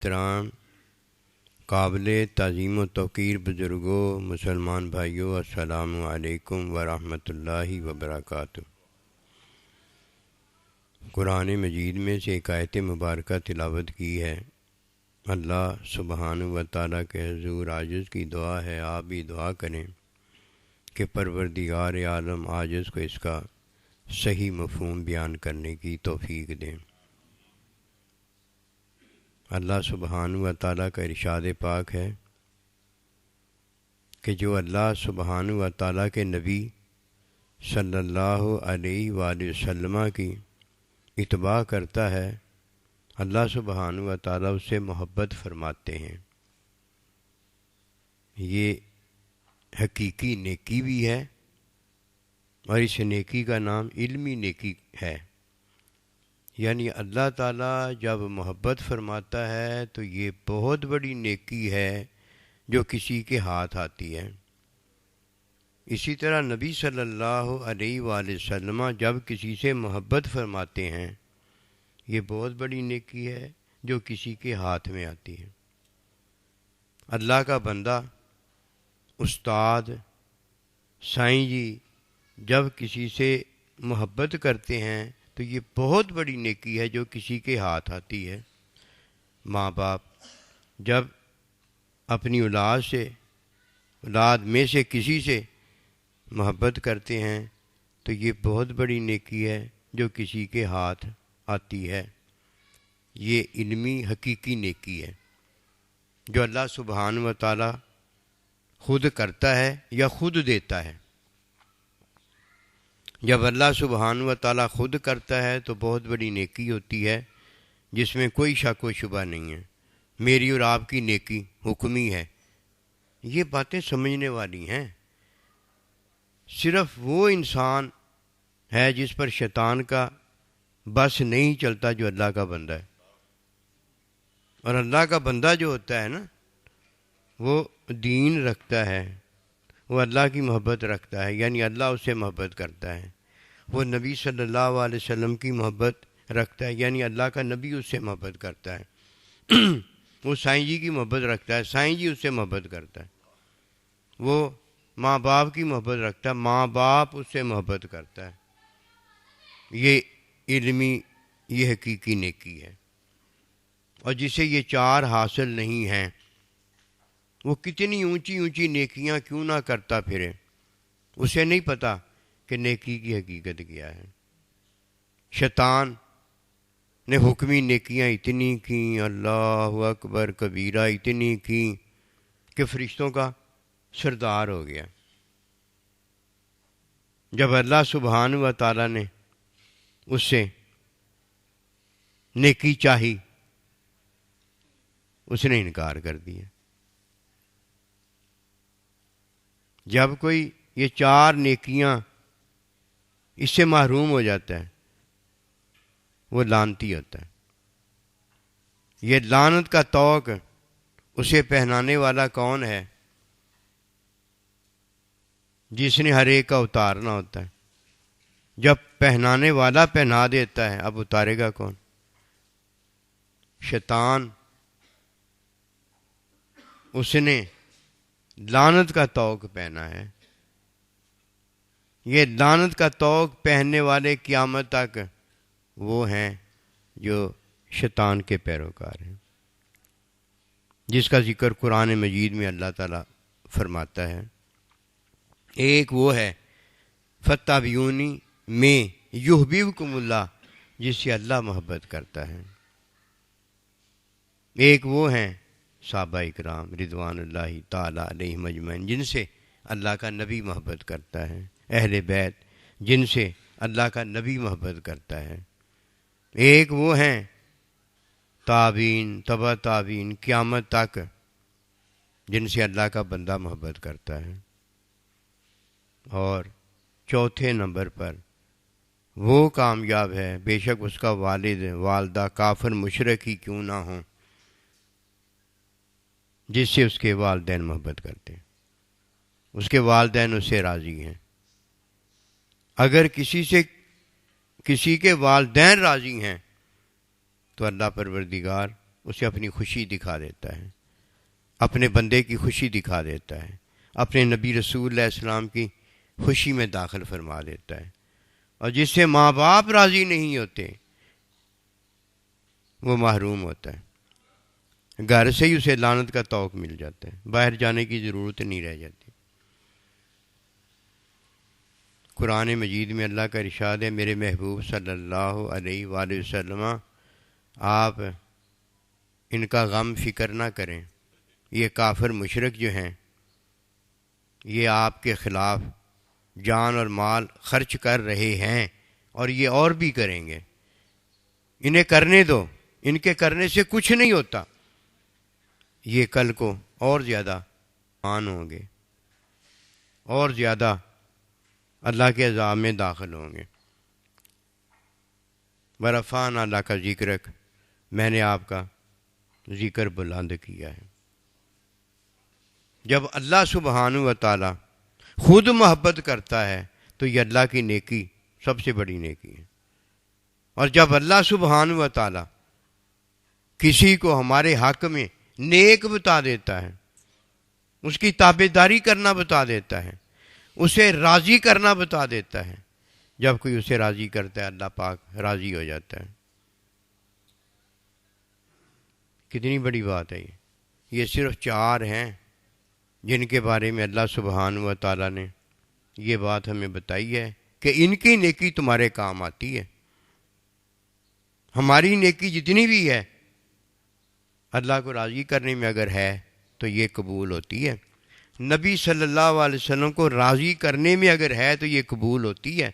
احترام قابل تعظیم و توقیر بزرگوں، مسلمان بھائیوں، السلام علیکم ورحمۃ اللہ وبرکاتہ۔ قرآن مجید میں سے ایک آیت مبارکہ تلاوت کی ہے۔ اللہ سبحانہ و تعالیٰ کے حضور عاجز کی دعا ہے، آپ بھی دعا کریں کہ پروردگار عالم عاجز کو اس کا صحیح مفہوم بیان کرنے کی توفیق دیں۔ اللہ سبحانہ و تعالیٰ کا ارشاد پاک ہے کہ جو اللہ سبحانہ و تعالیٰ کے نبی صلی اللہ علیہ وآلہ وسلم کی اتباع کرتا ہے، اللہ سبحانہ و تعالیٰ اس سے محبت فرماتے ہیں۔ یہ حقیقی نیکی بھی ہے اور اس نیکی کا نام علمی نیکی ہے۔ یعنی اللہ تعالیٰ جب محبت فرماتا ہے تو یہ بہت بڑی نیکی ہے جو کسی کے ہاتھ آتی ہے۔ اسی طرح نبی صلی اللہ علیہ وآلہ وسلم جب کسی سے محبت فرماتے ہیں، یہ بہت بڑی نیکی ہے جو کسی کے ہاتھ میں آتی ہے۔ اللہ کا بندہ، استاد، سائیں جی جب کسی سے محبت کرتے ہیں تو یہ بہت بڑی نیکی ہے جو کسی کے ہاتھ آتی ہے۔ ماں باپ جب اپنی اولاد میں سے کسی سے محبت کرتے ہیں تو یہ بہت بڑی نیکی ہے جو کسی کے ہاتھ آتی ہے۔ یہ علمی حقیقی نیکی ہے جو اللہ سبحانہ و تعالیٰ خود کرتا ہے یا خود دیتا ہے۔ جب اللہ سبحانہ و تعالیٰ خود کرتا ہے تو بہت بڑی نیکی ہوتی ہے جس میں کوئی شک و شبہ نہیں ہے۔ میری اور آپ کی نیکی حکمی ہے۔ یہ باتیں سمجھنے والی ہیں۔ صرف وہ انسان ہے جس پر شیطان کا بس نہیں چلتا جو اللہ کا بندہ ہے۔ اور اللہ کا بندہ جو ہوتا ہے نا، وہ دین رکھتا ہے، وہ اللہ کی محبت رکھتا ہے، یعنی اللہ اس سے محبت کرتا ہے۔ وہ نبی صلی اللہ علیہ وسلم کی محبت رکھتا ہے، یعنی اللہ کا نبی اس سے محبت کرتا ہے۔ وہ سائیں جی کی محبت رکھتا ہے، سائیں جی اس سے محبت کرتا ہے۔ وہ ماں باپ کی محبت رکھتا ہے، ماں باپ اس سے محبت کرتا ہے۔ یہ علمی، یہ حقیقی نیکی ہے۔ اور جسے یہ چار حاصل نہیں ہیں وہ کتنی اونچی اونچی نیکیاں کیوں نہ کرتا پھرے، اسے نہیں پتا کہ نیکی کی حقیقت کیا ہے۔ شیطان نے حکمی نیکیاں اتنی کیں، اللہ اکبر کبیرہ اتنی کیں کہ فرشتوں کا سردار ہو گیا۔ جب اللہ سبحانہ و تعالیٰ نے اس سے نیکی چاہی، اس نے انکار کر دیا۔ جب کوئی یہ چار نیکیاں اس سے محروم ہو جاتا ہے وہ لعنتی ہوتا ہے۔ یہ لعنت کا طوق اسے پہنانے والا کون ہے؟ جس نے ہر ایک کا اتارنا ہوتا ہے۔ جب پہنانے والا پہنا دیتا ہے، اب اتارے گا کون؟ شیطان۔ اس نے لعنت کا طوق پہنا ہے۔ یہ لعنت کا طوق پہننے والے قیامت تک وہ ہیں جو شیطان کے پیروکار ہیں، جس کا ذکر قرآن مجید میں اللہ تعالیٰ فرماتا ہے۔ ایک وہ ہے فَاتَّبِعُونِی میں یُحْبِبْکُمُ اللہ، جس سے اللہ محبت کرتا ہے۔ ایک وہ ہیں صحابہ اکرام رضوان اللہ تعالیٰ علیہم اجمعین، جن سے اللہ کا نبی محبت کرتا ہے۔ اہل بیت جن سے اللہ کا نبی محبت کرتا ہے۔ ایک وہ ہیں تابعین، تبع تابعین قیامت تک، جن سے اللہ کا بندہ محبت کرتا ہے۔ اور چوتھے نمبر پر وہ کامیاب ہے، بے شک اس کا والد والدہ کافر مشرک ہی کیوں نہ ہوں، جس سے اس کے والدین محبت کرتے ہیں، اس کے والدین اس سے راضی ہیں۔ اگر کسی کے والدین راضی ہیں تو اللہ پروردگار اسے اپنی خوشی دکھا دیتا ہے، اپنے بندے کی خوشی دکھا دیتا ہے، اپنے نبی رسول اللہ علیہ السلام کی خوشی میں داخل فرما دیتا ہے۔ اور جس سے ماں باپ راضی نہیں ہوتے وہ محروم ہوتا ہے، گھر سے ہی اسے لعنت کا طوق مل جاتا ہے، باہر جانے کی ضرورت نہیں رہ جاتی۔ قرآن مجید میں اللہ کا ارشاد ہے، میرے محبوب صلی اللہ علیہ وآلہ وسلم آپ ان کا غم فکر نہ کریں، یہ کافر مشرک جو ہیں یہ آپ کے خلاف جان اور مال خرچ کر رہے ہیں اور یہ اور بھی کریں گے، انہیں کرنے دو، ان کے کرنے سے کچھ نہیں ہوتا، یہ کل کو اور زیادہ مان ہوں گے، اور زیادہ اللہ کے عذاب میں داخل ہوں گے۔ ورفعنا اللہ کا ذکرک، میں نے آپ کا ذکر بلند کیا ہے۔ جب اللہ سبحانہ و تعالی خود محبت کرتا ہے تو یہ اللہ کی نیکی سب سے بڑی نیکی ہے، اور جب اللہ سبحانہ و تعالی کسی کو ہمارے حق میں نیک بتا دیتا ہے، اس کی تابعداری کرنا بتا دیتا ہے، اسے راضی کرنا بتا دیتا ہے، جب کوئی اسے راضی کرتا ہے اللہ پاک راضی ہو جاتا ہے۔ کتنی بڑی بات ہے یہ صرف 4 ہیں جن کے بارے میں اللہ سبحانہ و تعالیٰ نے یہ بات ہمیں بتائی ہے کہ ان کی نیکی تمہارے کام آتی ہے۔ ہماری نیکی جتنی بھی ہے اللہ کو راضی کرنے میں اگر ہے تو یہ قبول ہوتی ہے، نبی صلی اللہ علیہ وسلم کو راضی کرنے میں اگر ہے تو یہ قبول ہوتی ہے،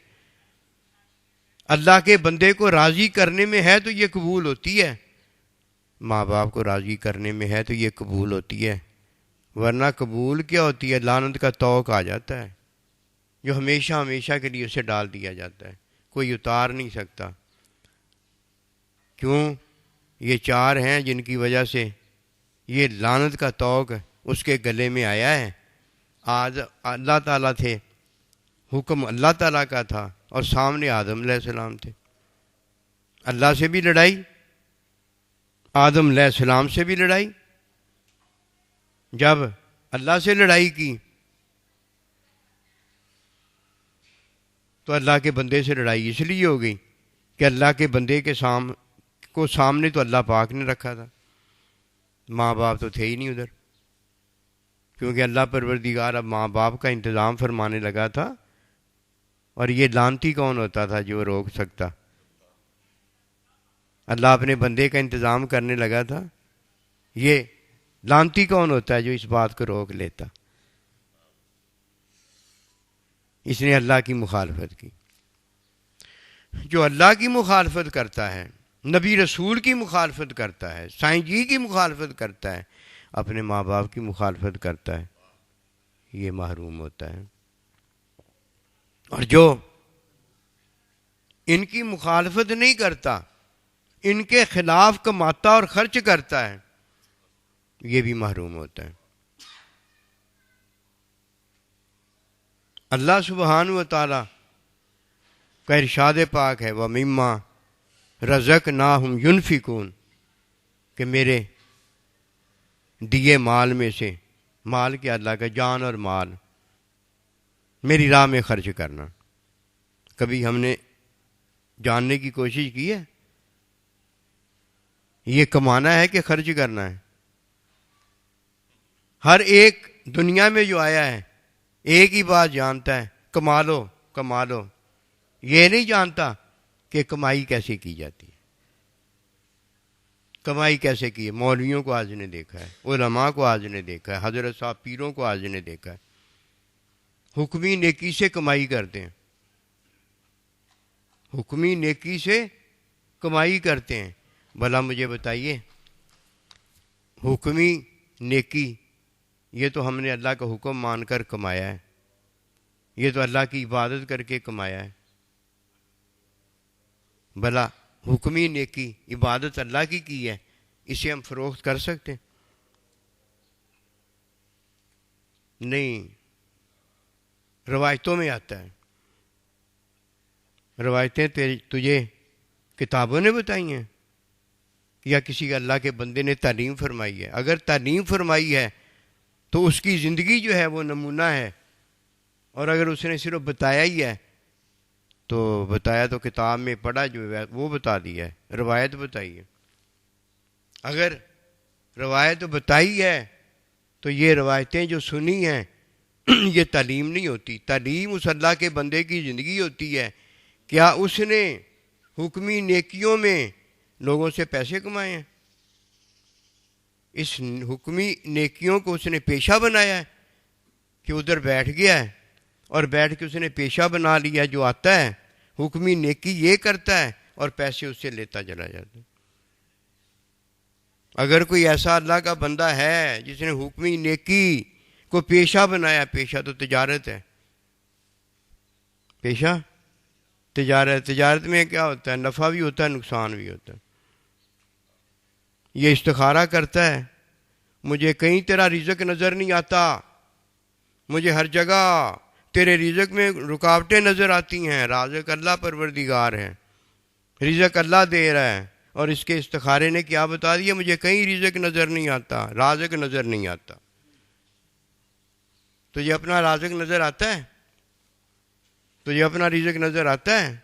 اللہ کے بندے کو راضی کرنے میں ہے تو یہ قبول ہوتی ہے، ماں باپ کو راضی کرنے میں ہے تو یہ قبول ہوتی ہے، ورنہ قبول کیا ہوتی ہے؟ لعنت کا طوق آ جاتا ہے جو ہمیشہ ہمیشہ کے لیے اسے ڈال دیا جاتا ہے، کوئی اتار نہیں سکتا۔ کیوں؟ یہ 4 ہیں جن کی وجہ سے یہ لعنت کا طوق اس کے گلے میں آیا ہے۔ آج اللہ تعالیٰ تھے، حکم اللہ تعالیٰ کا تھا، اور سامنے آدم علیہ السلام تھے، اللہ سے بھی لڑائی، آدم علیہ السلام سے بھی لڑائی۔ جب اللہ سے لڑائی کی تو اللہ کے بندے سے لڑائی اس لیے ہو گئی کہ اللہ کے بندے کے سامنے تو اللہ پاک نے رکھا تھا، ماں باپ تو تھے ہی نہیں ادھر، کیونکہ اللہ پروردگار اب ماں باپ کا انتظام فرمانے لگا تھا، اور یہ لعنتی کون ہوتا تھا جو روک سکتا؟ اللہ اپنے بندے کا انتظام کرنے لگا تھا، یہ لعنتی کون ہوتا ہے جو اس بات کو روک لیتا؟ اس نے اللہ کی مخالفت کی۔ جو اللہ کی مخالفت کرتا ہے، نبی رسول کی مخالفت کرتا ہے، سائیں جی کی مخالفت کرتا ہے، اپنے ماں باپ کی مخالفت کرتا ہے، یہ محروم ہوتا ہے۔ اور جو ان کی مخالفت نہیں کرتا، ان کے خلاف کماتا اور خرچ کرتا ہے، یہ بھی محروم ہوتا ہے۔ اللہ سبحانہ و تعالی کا ارشاد پاک ہے، وَمِمَّا رَزَقْنَاهُمْ يُنْفِقُونَ، کہ میرے دیے مال میں سے، مال کیا؟ اللہ کا جان اور مال میری راہ میں خرچ کرنا۔ کبھی ہم نے جاننے کی کوشش کی ہے یہ کمانا ہے کہ خرچ کرنا ہے؟ ہر ایک دنیا میں جو آیا ہے ایک ہی بات جانتا ہے، کما لو کما لو، یہ نہیں جانتا کہ کمائی کیسے کی جاتی ہے، کمائی کیسے کی ہے۔ مولویوں کو آج نے دیکھا ہے، علماء کو آج نے دیکھا ہے، حضرت صاحب پیروں کو آج نے دیکھا ہے، حکمی نیکی سے کمائی کرتے ہیں، حکمی نیکی سے کمائی کرتے ہیں۔ بھلا مجھے بتائیے، حکمی نیکی یہ تو ہم نے اللہ کا حکم مان کر کمایا ہے، یہ تو اللہ کی عبادت کر کے کمایا ہے۔ بھلا حکمی نیکی عبادت اللہ کی ہے، اسے ہم فروخت کر سکتے؟ نہیں، روایتوں میں آتا ہے، روایتیں تجھے کتابوں نے بتائی ہیں، یا کسی اللہ کے بندے نے تعلیم فرمائی ہے. اگر تعلیم فرمائی ہے تو اس کی زندگی جو ہے وہ نمونہ ہے. اور اگر اس نے صرف بتایا ہی ہے تو بتایا تو کتاب میں پڑھا جو ہے وہ بتا دیا ہے, روایت بتائی ہے. اگر روایت بتائی ہے تو یہ روایتیں جو سنی ہیں یہ تعلیم نہیں ہوتی. تعلیم اس اللہ کے بندے کی زندگی ہوتی ہے. کیا اس نے حکمی نیکیوں میں لوگوں سے پیسے کمائے ہیں؟ اس حکمی نیکیوں کو اس نے پیشہ بنایا ہے کہ ادھر بیٹھ گیا ہے اور بیٹھ کے اس نے پیشہ بنا لیا, جو آتا ہے حکمی نیکی یہ کرتا ہے اور پیسے اس سے لیتا چلا جاتا ہے. اگر کوئی ایسا اللہ کا بندہ ہے جس نے حکمی نیکی کو پیشہ بنایا, پیشہ تو تجارت ہے, پیشہ تجارت. تجارت میں کیا ہوتا ہے؟ نفع بھی ہوتا ہے, نقصان بھی ہوتا ہے. یہ استخارہ کرتا ہے, مجھے کہیں تیرا رزق نظر نہیں آتا, مجھے ہر جگہ تیرے رزق میں رکاوٹیں نظر آتی ہیں. رازق اللہ پروردگار ہے, رزق اللہ دے رہا ہے, اور اس کے استخارے نے کیا بتا دیا؟ مجھے کہیں رزق نظر نہیں آتا, رازق نظر نہیں آتا. تجھے اپنا رازق نظر آتا ہے؟ تجھے اپنا رزق نظر آتا ہے؟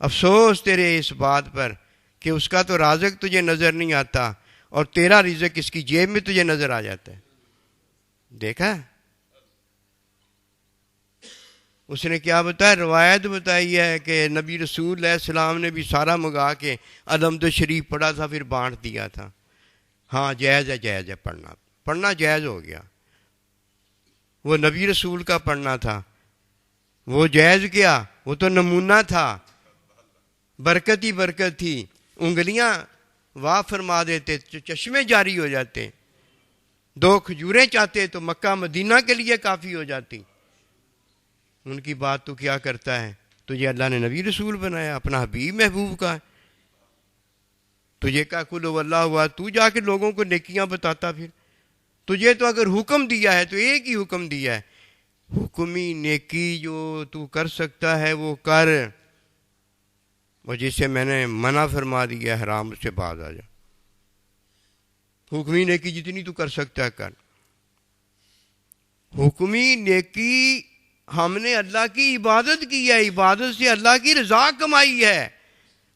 افسوس تیرے اس بات پر کہ اس کا تو رازق تجھے نظر نہیں آتا اور تیرا رزق اس کی جیب میں تجھے نظر آ جاتا ہے. دیکھا اس نے کیا بتایا؟ روایت بتائی ہے کہ نبی رسول علیہ السلام نے بھی سارا منگا کے الحمد شریف پڑھا تھا, پھر بانٹ دیا تھا. ہاں جائز ہے, جائز ہے, پڑھنا جائز ہو گیا. وہ نبی رسول کا پڑھنا تھا, وہ جائز کیا, وہ تو نمونہ تھا, برکت ہی برکت تھی. انگلیاں واہ فرما دیتے تو چشمے جاری ہو جاتے, 2 کھجوریں چاہتے تو مکہ مدینہ کے لیے کافی ہو جاتی. ان کی بات تو کیا کرتا ہے؟ تجھے اللہ نے نبی رسول بنایا, اپنا حبیب محبوب کا. تجھے کہا قل هو اللہ ہوا, تو جا کے لوگوں کو نیکیاں بتاتا. پھر تجھے تو اگر حکم دیا ہے تو ایک ہی حکم دیا ہے, حکمی نیکی جو تو کر سکتا ہے وہ کر, اور جسے میں نے منع فرما دیا ہے حرام, اس سے باز آ جا. حکمی نیکی جتنی تو کر سکتا ہے کر. حکمی نیکی ہم نے اللہ کی عبادت کی ہے, عبادت سے اللہ کی رضا کمائی ہے.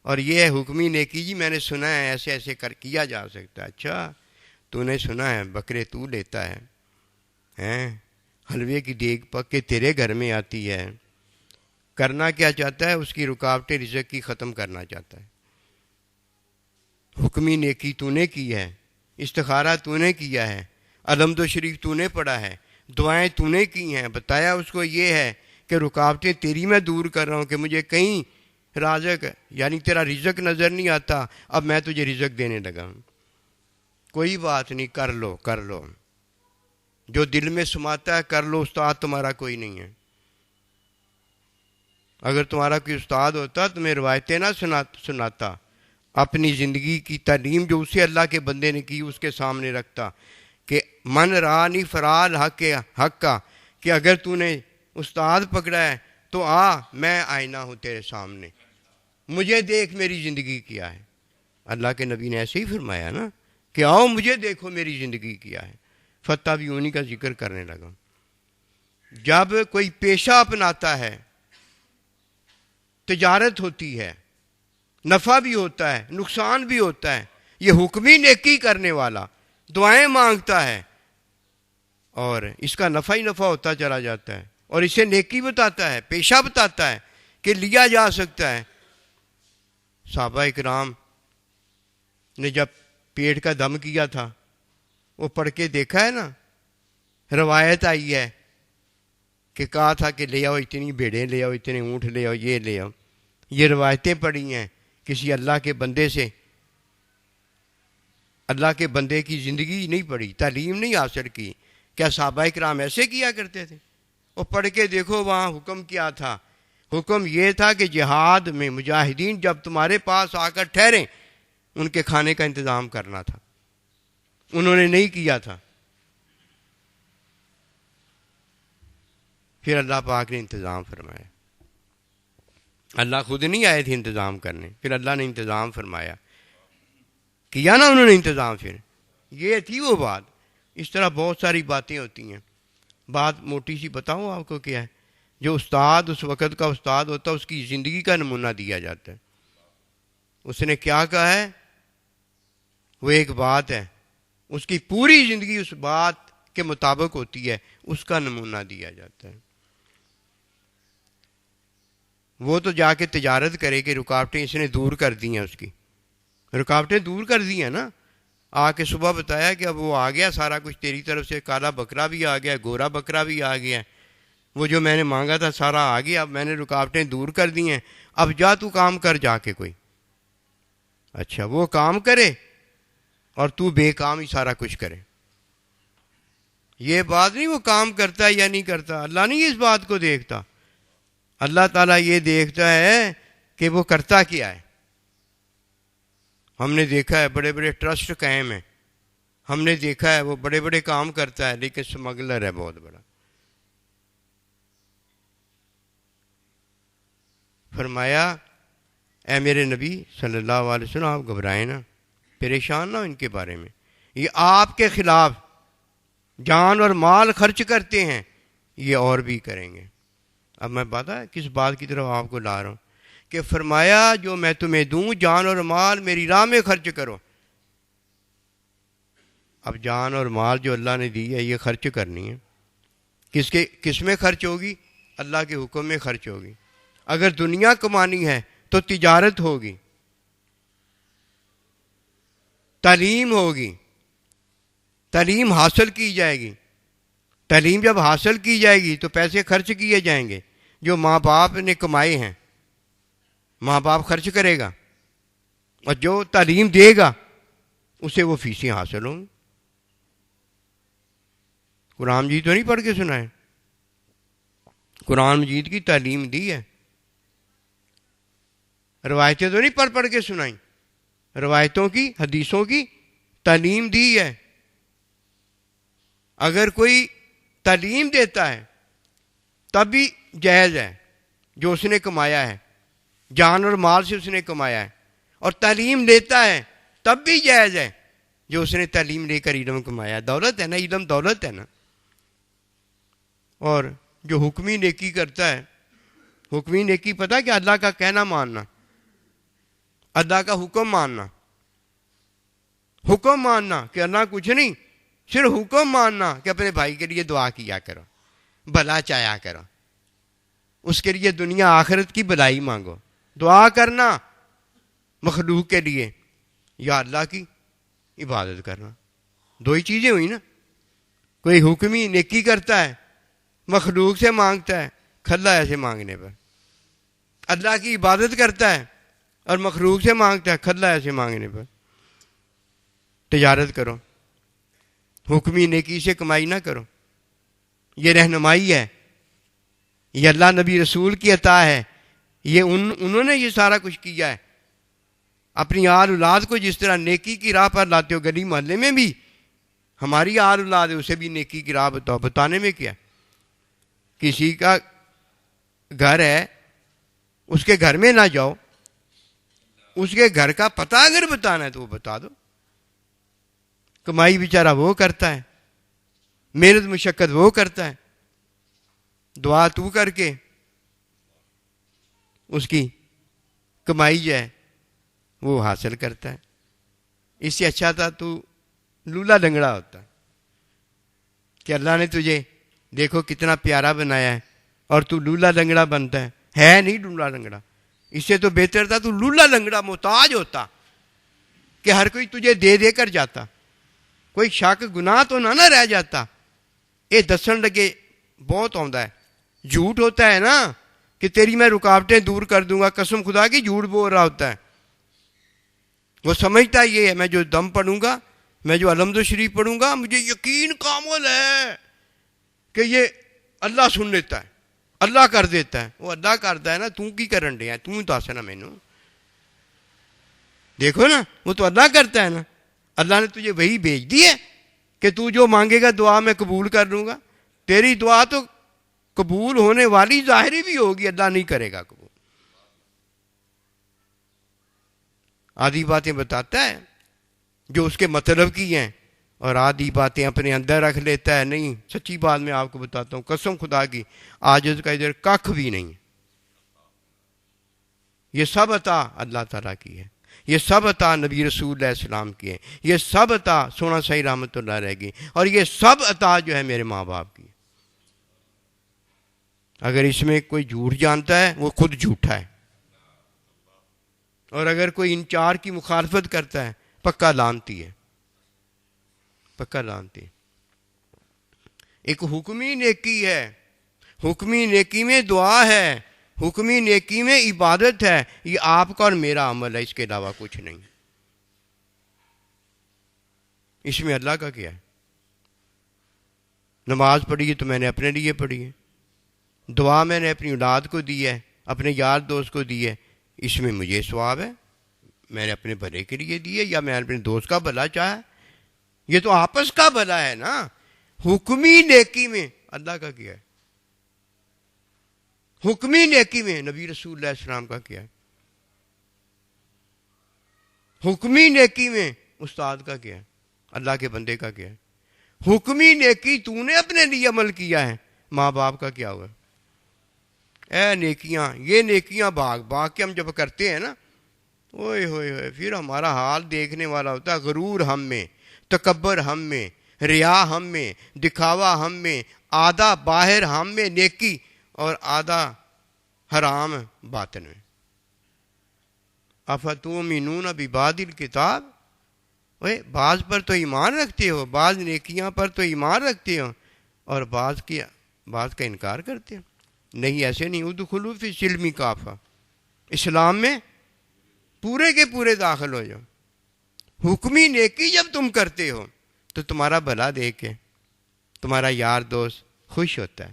اور یہ ہے حکمی نیکی, جی میں نے سنا ہے ایسے ایسے کیا جا سکتا ہے. اچھا تو نے سنا ہے, بکرے تو لیتا ہے, حلوے کی دیگ پک کے تیرے گھر میں آتی ہے. کرنا کیا چاہتا ہے؟ اس کی رکاوٹیں رزق کی ختم کرنا چاہتا ہے. حکمی نیکی تو نے کی ہے, استخارہ تو نے کیا ہے, الحمد شریف تو نے پڑھا ہے, دعائیں تو نے کی ہیں. بتایا اس کو یہ ہے کہ رکاوٹیں تیری میں دور کر رہا ہوں, کہ مجھے کہیں رازق یعنی تیرا رزق نظر نہیں آتا, اب میں تجھے رزق دینے لگا ہوں. کوئی بات نہیں, کر لو کر لو, جو دل میں سماتا ہے کر لو. استاد تمہارا کوئی نہیں ہے. اگر تمہارا کوئی استاد ہوتا تمہیں روایتیں نہ سناتا, اپنی زندگی کی تعلیم جو اسے اللہ کے بندے نے کی اس کے سامنے رکھتا کہ من رانی فرال حق کا, کہ اگر تو نے استاد پکڑا ہے تو آ, میں آئینہ ہوں تیرے سامنے, مجھے دیکھ میری زندگی کیا ہے. اللہ کے نبی نے ایسے ہی فرمایا نا کہ آؤ مجھے دیکھو میری زندگی کیا ہے. فتح بھی انہی کا ذکر کرنے لگا. جب کوئی پیشہ اپناتا ہے, تجارت ہوتی ہے, نفع بھی ہوتا ہے, نقصان بھی ہوتا ہے. یہ حکمی نیکی کرنے والا دعائیں مانگتا ہے اور اس کا نفع ہی نفع ہوتا چلا جاتا ہے, اور اسے نیکی بتاتا ہے, پیشہ بتاتا ہے کہ لیا جا سکتا ہے. صحابہ اکرام نے جب پیٹ کا دم کیا تھا, وہ پڑھ کے دیکھا ہے نا, روایت آئی ہے کہ کہا تھا کہ لے آؤ اتنی بھیڑیں, لے آؤ اتنے اونٹ, لے آؤ یہ لے آؤ. یہ روایتیں پڑھی ہیں کسی اللہ کے بندے سے. اللہ کے بندے کی زندگی نہیں پڑھی, تعلیم نہیں حاصل کی. کیا صحابہ کرام ایسے کیا کرتے تھے؟ وہ پڑھ کے دیکھو وہاں حکم کیا تھا. حکم یہ تھا کہ جہاد میں مجاہدین جب تمہارے پاس آ کر ٹھہریں ان کے کھانے کا انتظام کرنا تھا. انہوں نے نہیں کیا تھا. پھر اللہ پاک نے انتظام فرمایا. اللہ خود نہیں آئے تھے انتظام کرنے, پھر اللہ نے انتظام فرمایا. کیا نا انہوں نے انتظام. پھر یہ تھی وہ بات. اس طرح بہت ساری باتیں ہوتی ہیں. بات موٹی سی بتاؤں آپ کو کیا ہے. جو استاد اس وقت کا استاد ہوتا ہے اس کی زندگی کا نمونہ دیا جاتا ہے. اس نے کیا کہا ہے وہ ایک بات ہے, اس کی پوری زندگی اس بات کے مطابق ہوتی ہے, اس کا نمونہ دیا جاتا ہے. وہ تو جا کے تجارت کرے کہ رکاوٹیں اس نے دور کر دی ہیں, اس کی رکاوٹیں دور کر دی ہیں نا. آ کے صبح بتایا کہ اب وہ آ گیا سارا کچھ تیری طرف سے, کالا بکرا بھی آ گیا, گورا بکرا بھی آ گیا, وہ جو میں نے مانگا تھا سارا آ گیا, اب میں نے رکاوٹیں دور کر دی ہیں, اب جا تو کام کر جا کے کوئی. اچھا وہ کام کرے اور تو بے کام ہی سارا کچھ کرے. یہ بات نہیں وہ کام کرتا ہے یا نہیں کرتا, اللہ نہیں اس بات کو دیکھتا. اللہ تعالیٰ یہ دیکھتا ہے کہ وہ کرتا کیا ہے. ہم نے دیکھا ہے بڑے بڑے ٹرسٹ قائم ہیں, ہم نے دیکھا ہے وہ بڑے بڑے کام کرتا ہے لیکن سمگلر ہے بہت بڑا. فرمایا اے میرے نبی صلی اللہ علیہ وسلم آپ گھبرائیں نا, پریشان نہ ہو ان کے بارے میں. یہ آپ کے خلاف جان اور مال خرچ کرتے ہیں, یہ اور بھی کریں گے. اب میں پتا ہے کس بات کی طرف آپ کو لا رہا ہوں کہ فرمایا جو میں تمہیں دوں جان اور مال میری راہ میں خرچ کرو. اب جان اور مال جو اللہ نے دی ہے یہ خرچ کرنی ہے. کس میں خرچ ہوگی؟ اللہ کے حکم میں خرچ ہوگی. اگر دنیا کمانی ہے تو تجارت ہوگی, تعلیم ہوگی, تعلیم حاصل کی جائے گی. تعلیم جب حاصل کی جائے گی تو پیسے خرچ کیے جائیں گے. جو ماں باپ نے کمائے ہیں ماں باپ خرچ کرے گا, اور جو تعلیم دے گا اسے وہ فیسیں حاصل ہوں گی. قرآن مجید تو نہیں پڑھ کے سنائے, قرآن مجید کی تعلیم دی ہے. روایتیں تو نہیں پڑھ کے سنائیں, روایتوں کی حدیثوں کی تعلیم دی ہے. اگر کوئی تعلیم دیتا ہے تب بھی جائز ہے جو اس نے کمایا ہے, جان اور مال سے اس نے کمایا ہے. اور تعلیم لیتا ہے تب بھی جائز ہے جو اس نے تعلیم لے کر علم کمایا. دولت ہے نا, علم دولت ہے نا. اور جو حکمی نیکی کرتا ہے, حکمی نیکی پتہ کہ اللہ کا کہنا ماننا, اللہ کا حکم ماننا. حکم ماننا کہ اللہ کچھ نہیں, صرف حکم ماننا کہ اپنے بھائی کے لیے دعا کیا کرو, بھلا چاہیا کرو, اس کے لیے دنیا آخرت کی بھلائی مانگو. دعا کرنا مخلوق کے لیے یا اللہ کی عبادت کرنا, دو ہی چیزیں ہوئی نا. کوئی حکمی نیکی کرتا ہے مخلوق سے مانگتا ہے کھلا ایسے مانگنے پر, اللہ کی عبادت کرتا ہے اور مخلوق سے مانگتا ہے کھلا ایسے مانگنے پر. تجارت کرو, حکمی نیکی سے کمائی نہ کرو. یہ رہنمائی ہے, یہ اللہ نبی رسول کی عطا ہے. یہ انہوں نے یہ سارا کچھ کیا ہے. اپنی آل اولاد کو جس طرح نیکی کی راہ پر لاتے ہو, گلی محلے میں بھی ہماری آل اولاد ہے اسے بھی نیکی کی راہ بتاؤ. بتانے میں کیا, کسی کا گھر ہے اس کے گھر میں نہ جاؤ, اس کے گھر کا پتہ اگر بتانا ہے تو وہ بتا دو. کمائی بیچارہ وہ کرتا ہے, محنت مشقت وہ کرتا ہے, دعا تو کر کے اس کی کمائی جو ہے وہ حاصل کرتا ہے. اس سے اچھا تھا تو لولا لنگڑا ہوتا کہ اللہ نے تجھے دیکھو کتنا پیارا بنایا ہے اور تو لولا لنگڑا بنتا ہے نہیں لولا لنگڑا. اس سے تو بہتر تھا تو لولا لنگڑا محتاج ہوتا کہ ہر کوئی تجھے دے دے کر جاتا, کوئی شک گناہ تو نہ رہ جاتا. یہ دسن لگے بہت آتا ہے, جھوٹ ہوتا ہے نا کہ تیری میں رکاوٹیں دور کر دوں گا, قسم خدا کی جھوٹ بول رہا ہوتا ہے. وہ سمجھتا یہ ہے میں جو دم پڑھوں گا, میں جو الحمد شریف پڑھوں گا, مجھے یقین کامل ہے کہ یہ اللہ سن لیتا ہے, اللہ کر دیتا ہے. وہ اللہ کرتا ہے نا, تو کی کرن دیا, تو دس نا مینوں. دیکھو نا وہ تو اللہ کرتا ہے نا. اللہ نے تجھے وہی بھیج دی ہے کہ تو جو مانگے گا دعا میں قبول کر لوں گا. تیری دعا تو قبول ہونے والی ظاہری بھی ہوگی, اللہ نہیں کرے گا قبول. آدھی باتیں بتاتا ہے جو اس کے مطلب کی ہیں، اور آدھی باتیں اپنے اندر رکھ لیتا ہے. نہیں، سچی بات میں آپ کو بتاتا ہوں، قسم خدا کی، عاجز کا ادھر ککھ بھی نہیں. یہ سب عطا اللہ تعالیٰ کی ہے، یہ سب عطا نبی رسول اللہ السلام کی ہے، یہ سب عطا سونا صحیح رحمۃ اللہ رہ گی، اور یہ سب عطا جو ہے میرے ماں باپ کی. اگر اس میں کوئی جھوٹ جانتا ہے وہ خود جھوٹا ہے، اور اگر کوئی ان چار کی مخالفت کرتا ہے پکا لعنتی ہے، پکا لعنتی. ایک حکمی نیکی ہے، حکمی نیکی میں دعا ہے، حکمی نیکی میں عبادت ہے. یہ آپ کا اور میرا عمل ہے، اس کے علاوہ کچھ نہیں. اس میں اللہ کا کیا ہے؟ نماز پڑھی ہے تو میں نے اپنے لیے پڑھی ہے، دعا میں نے اپنی اولاد کو دی ہے، اپنے یار دوست کو دی ہے، اس میں مجھے ثواب ہے، میں نے اپنے بھلے کے لیے دی ہے یا میں اپنے دوست کا بھلا چاہا. یہ تو آپس کا بھلا ہے نا. حکمی نیکی میں اللہ کا کیا ہے؟ حکمی نیکی میں نبی رسول اللہ السلام کا کیا ہے؟ حکمی نیکی میں استاد کا کیا ہے؟ اللہ کے بندے کا کیا ہے؟ حکمی نیکی تو نے اپنے لیے عمل کیا ہے، ماں باپ کا کیا ہوا؟ اے نیکیاں، یہ نیکیاں باغ باغ کے ہم جب کرتے ہیں نا، اوئے ہوئے ہوئے، پھر ہمارا حال دیکھنے والا ہوتا ہے. غرور ہم میں، تکبر ہم میں، ریا ہم میں، دکھاوا ہم میں، آدھا باہر ہم میں نیکی اور آدھا حرام باطن میں. افتؤمنون ببعض الکتاب، بعض پر تو ایمان رکھتے ہو، بعض نیکیاں پر تو ایمان رکھتے ہو، اور بعض کا انکار کرتے ہو. نہیں، ایسے نہیں. ادخلوا فی السلم کافہ، اسلام میں پورے کے پورے داخل ہو جاؤ. حکمی نیکی جب تم کرتے ہو تو تمہارا بھلا دیکھ کے تمہارا یار دوست خوش ہوتا ہے،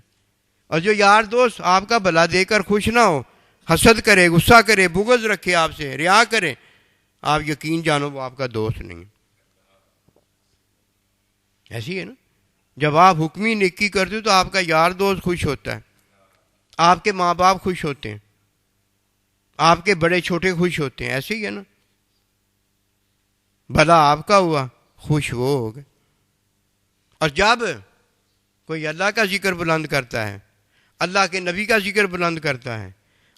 اور جو یار دوست آپ کا بھلا دے کر خوش نہ ہو، حسد کرے، غصہ کرے، بغض رکھے آپ سے، ریا کرے، آپ یقین جانو وہ آپ کا دوست نہیں. ایسی ہے نا. جب آپ حکمی نیکی کرتے ہو تو آپ کا یار دوست خوش ہوتا ہے، آپ کے ماں باپ خوش ہوتے ہیں، آپ کے بڑے چھوٹے خوش ہوتے ہیں. ایسے ہی ہے نا. بھلا آپ کا ہوا، خوش وہ ہو گئے. اور جب کوئی اللہ کا ذکر بلند کرتا ہے، اللہ کے نبی کا ذکر بلند کرتا ہے،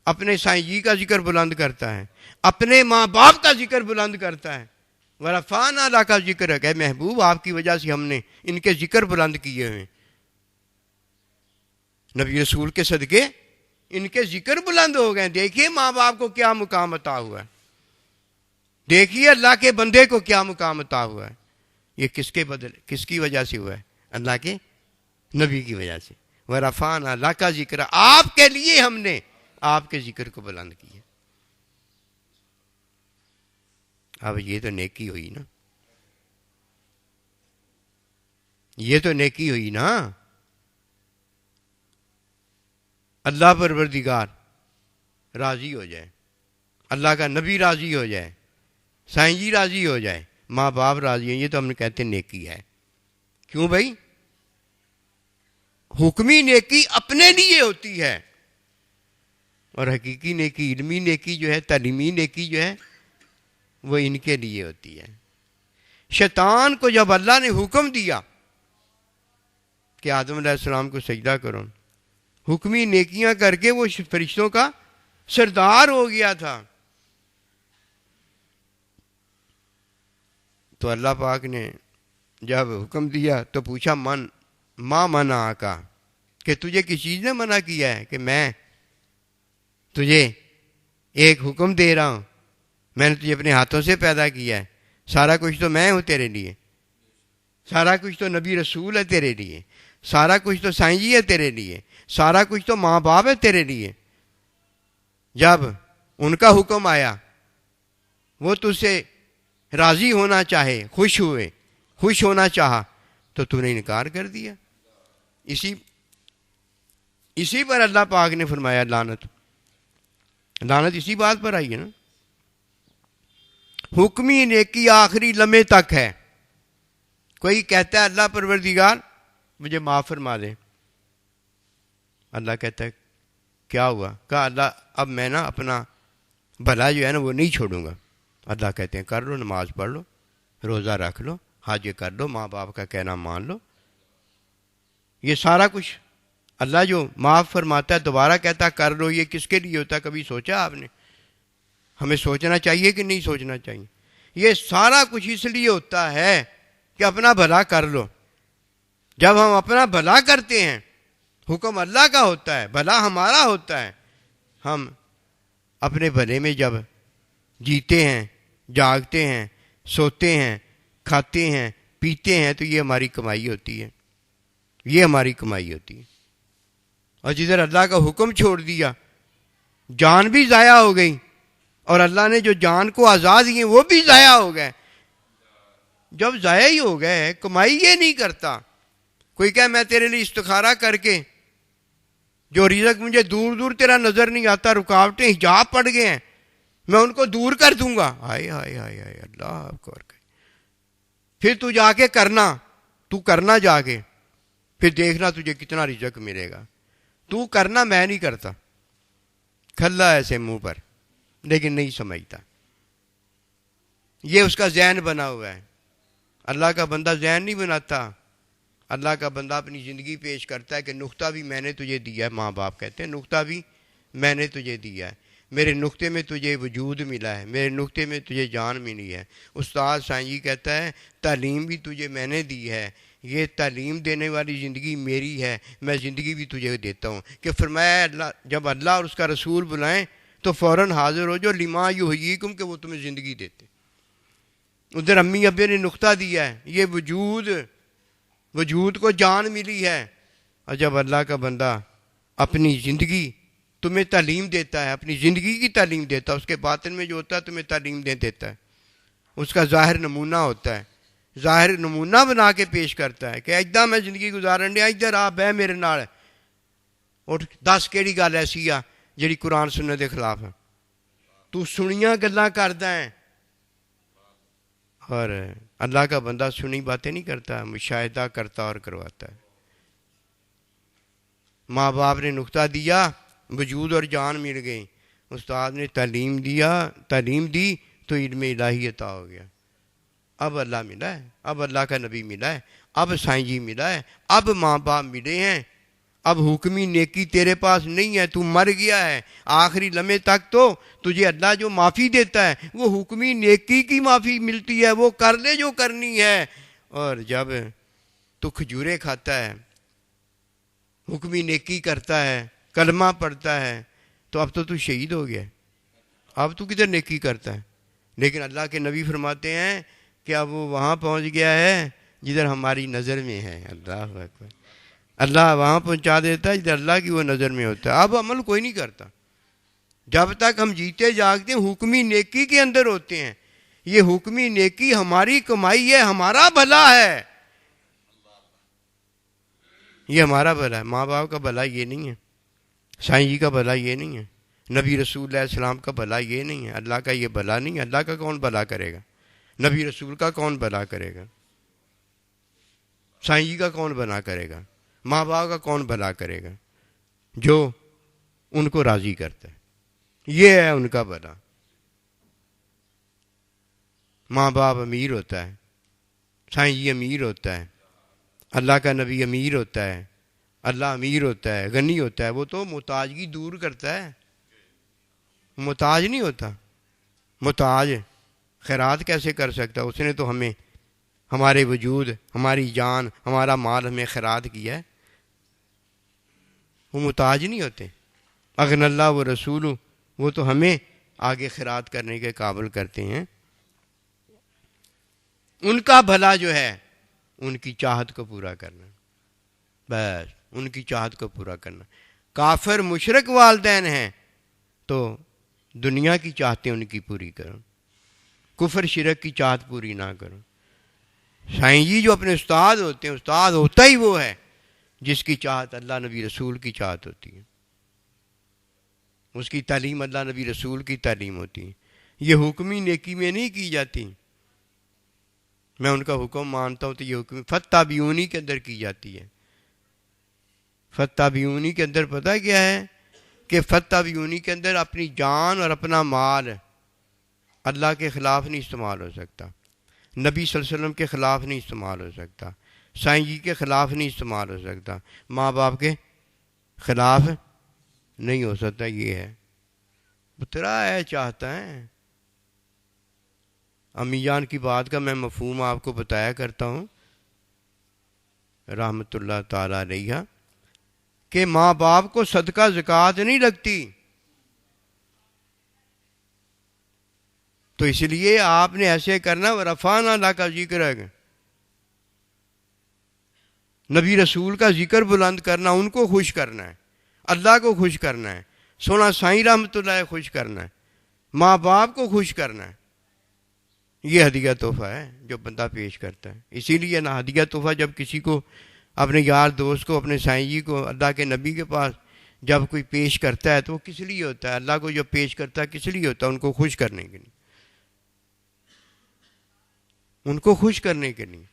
اپنے سائیں جی کا ذکر بلند کرتا ہے، اپنے ماں باپ کا ذکر بلند کرتا ہے، ورفعنا اللہ کا ذکر ہے کہ محبوب آپ کی وجہ سے ہم نے ان کے ذکر بلند کیے ہوئے، نبی رسول کے صدقے ان کے ذکر بلند ہو گئے. دیکھیے ماں باپ کو کیا مقام عطا ہوا ہے، دیکھیے اللہ کے بندے کو کیا مقام عطا ہوا ہے. یہ کس کی وجہ سے ہوا ہے؟ اللہ کے نبی کی وجہ سے. ورفعنا اللہ کا ذکر، آپ کے لیے ہم نے آپ کے ذکر کو بلند کیا. اب یہ تو نیکی ہوئی نا، یہ تو نیکی ہوئی نا. اللہ پروردگار راضی ہو جائے، اللہ کا نبی راضی ہو جائے، سائیں جی راضی ہو جائے، ماں باپ راضی ہیں، یہ تو ہم نے کہتے ہیں نیکی ہے. کیوں بھائی؟ حکمی نیکی اپنے لیے ہوتی ہے، اور حقیقی نیکی، علمی نیکی جو ہے، تعلیمی نیکی جو ہے، وہ ان کے لیے ہوتی ہے. شیطان کو جب اللہ نے حکم دیا کہ آدم علیہ السلام کو سجدہ کرو، حکمی نیکیاں کر کے وہ فرشتوں کا سردار ہو گیا تھا. تو اللہ پاک نے جب حکم دیا تو پوچھا ماں منع کا، کہ تجھے کس چیز نے منع کیا ہے کہ میں تجھے ایک حکم دے رہا ہوں، میں نے تجھے اپنے ہاتھوں سے پیدا کیا ہے، سارا کچھ تو میں ہوں تیرے لیے، سارا کچھ تو نبی رسول ہے تیرے لیے، سارا کچھ تو سائیں جی ہے تیرے لیے، سارا کچھ تو ماں باپ ہے تیرے لیے. جب ان کا حکم آیا، وہ تجھ سے راضی ہونا چاہے، خوش ہونا چاہا، تو تو نے انکار کر دیا. اسی پر اللہ پاک نے فرمایا لعنت اسی بات پر آئی ہے نا. حکمی نیکی آخری لمحے تک ہے. کوئی کہتا ہے اللہ پروردگار مجھے معاف فرما دے، اللہ کہتا ہے کیا ہوا؟ کہا اللہ اب میں نا اپنا بھلا جو ہے نا وہ نہیں چھوڑوں گا. اللہ کہتے ہیں کر لو، نماز پڑھ لو، روزہ رکھ لو، حج کر لو، ماں باپ کا کہنا مان لو. یہ سارا کچھ اللہ جو معاف فرماتا ہے دوبارہ کہتا کر لو، یہ کس کے لیے ہوتا ہے؟ کبھی سوچا آپ نے؟ ہمیں سوچنا چاہیے کہ نہیں سوچنا چاہیے؟ یہ سارا کچھ اس لیے ہوتا ہے کہ اپنا بھلا کر لو. جب ہم اپنا بھلا کرتے ہیں، حکم اللہ کا ہوتا ہے، بھلا ہمارا ہوتا ہے. ہم اپنے بھلے میں جب جیتے ہیں، جاگتے ہیں، سوتے ہیں، کھاتے ہیں، پیتے ہیں، تو یہ ہماری کمائی ہوتی ہے، یہ ہماری کمائی ہوتی ہے. اور جدھر اللہ کا حکم چھوڑ دیا، جان بھی ضائع ہو گئی، اور اللہ نے جو جان کو آزاد کیے وہ بھی ضائع ہو گئے. جب ضائع ہی ہو گئے، کمائی یہ نہیں کرتا. کوئی کہے میں تیرے لیے استخارہ کر کے جو رزق مجھے دور دور تیرا نظر نہیں آتا، رکاوٹیں حجاب پڑ گئے ہیں، میں ان کو دور کر دوں گا. ہائے ہائے ہائے ہائے، اللہ آپ کو. پھر تو جا کے کرنا جا کے، پھر دیکھنا تجھے کتنا رزق ملے گا. تو کرنا، میں نہیں کرتا. کھلا ایسے منہ پر، لیکن نہیں سمجھتا. یہ اس کا ذہن بنا ہوا ہے. اللہ کا بندہ ذہن نہیں بناتا. اللہ کا بندہ اپنی زندگی پیش کرتا ہے کہ نقطہ بھی میں نے تجھے دیا ہے. ماں باپ کہتے ہیں نقطہ بھی میں نے تجھے دیا ہے، میرے نقطے میں تجھے وجود ملا ہے، میرے نقطے میں تجھے جان ملی ہے. استاد سائیں جی کہتا ہے تعلیم بھی تجھے میں نے دی ہے، یہ تعلیم دینے والی زندگی میری ہے، میں زندگی بھی تجھے دیتا ہوں. کہ فرمایا اللہ، جب اللہ اور اس کا رسول بلائیں تو فوراً حاضر ہو جو لما یحییکم، کہ وہ تمہیں زندگی دیتے. ادھر امی ابے نے نقطہ دیا ہے، یہ وجود کو جان ملی ہے. اور جب اللہ کا بندہ اپنی زندگی تمہیں تعلیم دیتا ہے، اپنی زندگی کی تعلیم دیتا ہے، اس کے باطن میں جو ہوتا ہے تمہیں تعلیم دے دیتا ہے. اس کا ظاہر نمونہ ہوتا ہے، ظاہر نمونہ بنا کے پیش کرتا ہے کہ ادھر میں زندگی گزارن دیا، ادھر آ بہ میرے نال. اور 10 کیڑی گل ایسی آ جڑی قرآن سنت کے خلاف ہے؟ تو سنیاں گلاں کردا ہے. اور اللہ کا بندہ سنی باتیں نہیں کرتا، مشاہدہ کرتا اور کرواتا ہے. ماں باپ نے نقطہ دیا، وجود اور جان مل گئی. استاد نے تعلیم دی تو علم الہی عطا ہو گیا. اب اللہ ملا ہے، اب اللہ کا نبی ملا ہے، اب سائیں جی ملا ہے، اب ماں باپ ملے ہیں. اب حکمی نیکی تیرے پاس نہیں ہے، تو مر گیا ہے. آخری لمحے تک تو تجھے اللہ جو معافی دیتا ہے وہ حکمی نیکی کی معافی ملتی ہے، وہ کر لے جو کرنی ہے. اور جب تو کھجورے کھاتا ہے، حکمی نیکی کرتا ہے، کلمہ پڑھتا ہے، تو اب تو شہید ہو گیا. اب تو کدھر نیکی کرتا ہے؟ لیکن اللہ کے نبی فرماتے ہیں کہ اب وہ وہاں پہنچ گیا ہے جدھر ہماری نظر میں ہے. اللہ اکبر. اللہ وہاں پہنچا دیتا ہے جدھر اللہ کی وہ نظر میں ہوتا ہے. اب عمل کوئی نہیں کرتا. جب تک ہم جیتے جاگتے حکمی نیکی کے اندر ہوتے ہیں. یہ حکمی نیکی ہماری کمائی ہے، ہمارا بھلا ہے، یہ ہمارا بھلا ہے. ماں باپ کا بھلا یہ نہیں ہے، سائیں جی کا بھلا یہ نہیں ہے، نبی رسول اللہ علیہ السلام کا بھلا یہ نہیں ہے. اللہ کا یہ بھلا نہیں ہے. اللہ کا کون بھلا کرے گا؟ نبی رسول کا کون بھلا کرے گا؟ سائیں جی کا کون بھلا کرے گا؟ ماں باپ کا کون بھلا کرے گا؟ جو ان کو راضی کرتا ہے، یہ ہے ان کا بھلا. ماں باپ امیر ہوتا ہے، سائیں جی امیر ہوتا ہے، اللہ کا نبی امیر ہوتا ہے، اللہ امیر ہوتا ہے، غنی ہوتا ہے. وہ تو محتاجگی دور کرتا ہے، محتاج نہیں ہوتا. محتاج خیرات کیسے کر سکتا؟ اس نے تو ہمیں، ہمارے وجود، ہماری جان، ہمارا مال ہمیں خیرات کیا ہے. وہ محتاج نہیں ہوتے. اغن اللہ و رسول، وہ تو ہمیں آگے خیرات کرنے کے قابل کرتے ہیں. ان کا بھلا جو ہے ان کی چاہت کو پورا کرنا، بس ان کی چاہت کو پورا کرنا. کافر مشرک والدین ہیں تو دنیا کی چاہتیں ان کی پوری کرو، کفر شرک کی چاہت پوری نہ کرو. سائیں جی جو اپنے استاد ہوتے ہیں، استاد ہوتا ہی وہ ہے جس کی چاہت اللہ نبی رسول کی چاہت ہوتی ہے، اس کی تعلیم اللہ نبی رسول کی تعلیم ہوتی ہے. یہ حکمی نیکی میں نہیں کی جاتی. میں ان کا حکم مانتا ہوں تو یہ حکم فتابعونی کے اندر کی جاتی ہے. فتابعونی کے اندر پتہ کیا ہے کہ فتابعونی کے اندر اپنی جان اور اپنا مال اللہ کے خلاف نہیں استعمال ہو سکتا. نبی صلی اللہ علیہ وسلم کے خلاف نہیں استعمال ہو سکتا، سائیں جی کے خلاف نہیں استعمال ہو سکتا، ماں باپ کے خلاف نہیں ہو سکتا. یہ ہے بترا ہے چاہتا ہے. امی جان کی بات کا میں مفہوم آپ کو بتایا کرتا ہوں رحمۃ اللہ تعالی علیہ، کہ ماں باپ کو صدقہ زکوٰۃ نہیں لگتی، تو اس لیے آپ نے ایسے کرنا ورفعنا لک ذکرک، نبی رسول کا ذکر بلند کرنا، ان کو خوش کرنا ہے، اللہ کو خوش کرنا ہے، سونا سائیں رحمۃ اللہ خوش کرنا ہے، ماں باپ کو خوش کرنا ہے. یہ ہدیہ تحفہ ہے جو بندہ پیش کرتا ہے. اسی لیے نا ہدیہ تحفہ جب کسی کو، اپنے یار دوست کو، اپنے سائیں جی کو، اللہ کے نبی کے پاس جب کوئی پیش کرتا ہے تو وہ کس لیے ہوتا ہے؟ اللہ کو جو پیش کرتا ہے کس لیے ہوتا ہے؟ ان کو خوش کرنے کے لیے، ان کو خوش کرنے کے لیے.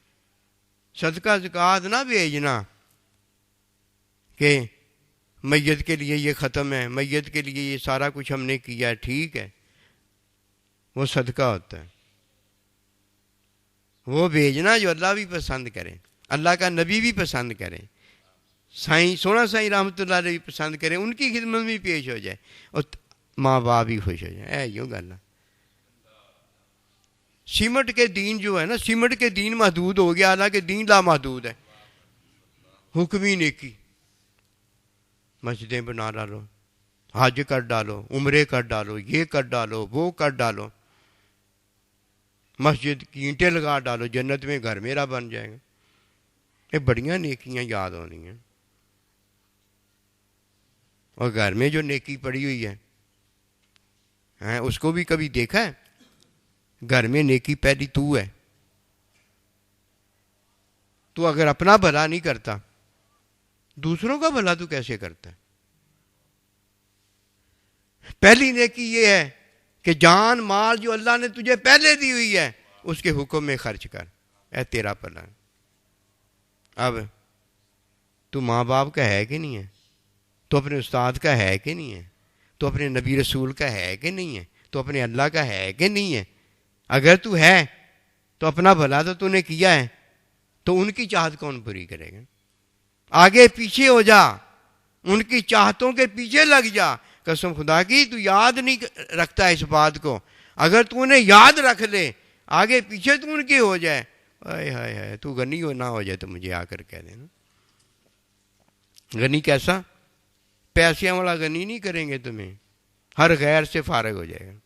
صدقہ زکوٰۃ نہ بھیجنا کہ میت کے لیے یہ ختم ہے، میت کے لیے یہ سارا کچھ ہم نے کیا ہے، ٹھیک ہے، وہ صدقہ ہوتا ہے. وہ بھیجنا جو اللہ بھی پسند کرے، اللہ کا نبی بھی پسند کرے، سائیں سونا سائیں رحمۃ اللہ علیہ بھی پسند کرے، ان کی خدمت بھی پیش ہو جائے اور ماں باپ بھی خوش ہو جائے. یوں گل. سیمٹ کے دین جو ہے نا، سیمٹ کے دین محدود ہو گیا، حالانکہ دین لامحدود ہے. حکمی نیکی، مسجدیں بنا ڈالو، حج کر ڈالو، عمرے کر ڈالو، یہ کر ڈالو، وہ کر ڈالو، مسجد کی اینٹیں لگا ڈالو، جنت میں گھر میرا بن جائے گا. یہ بڑیاں نیکیاں یاد ہونی ہیں. اور گھر میں جو نیکی پڑی ہوئی ہے اس کو بھی کبھی دیکھا ہے؟ گھر میں نیکی پہلی تو ہے. تو اگر اپنا بھلا نہیں کرتا، دوسروں کا بھلا تو کیسے کرتا ہے؟ پہلی نیکی یہ ہے کہ جان مال جو اللہ نے تجھے پہلے دی ہوئی ہے اس کے حکم میں خرچ کر، اے تیرا بھلا. اب تو ماں باپ کا ہے کہ نہیں ہے؟ تو اپنے استاد کا ہے کہ نہیں ہے؟ تو اپنے نبی رسول کا ہے کہ نہیں ہے؟ تو اپنے اللہ کا ہے کہ نہیں ہے؟ اگر تو ہے تو اپنا بھلا تو نے کیا ہے، تو ان کی چاہت کون پوری کرے گا؟ آگے پیچھے ہو جا، ان کی چاہتوں کے پیچھے لگ جا. قسم خدا کی تو یاد نہیں رکھتا اس بات کو، اگر تو انہیں یاد رکھ لے، آگے پیچھے تو ان کے ہو جائے، ہائے ہائے تو غنی ہو نہ ہو جائے تو مجھے آ کر کہہ دینا. غنی کیسا؟ پیسیاں والا غنی نہیں کریں گے تمہیں، ہر غیر سے فارغ ہو جائے گا.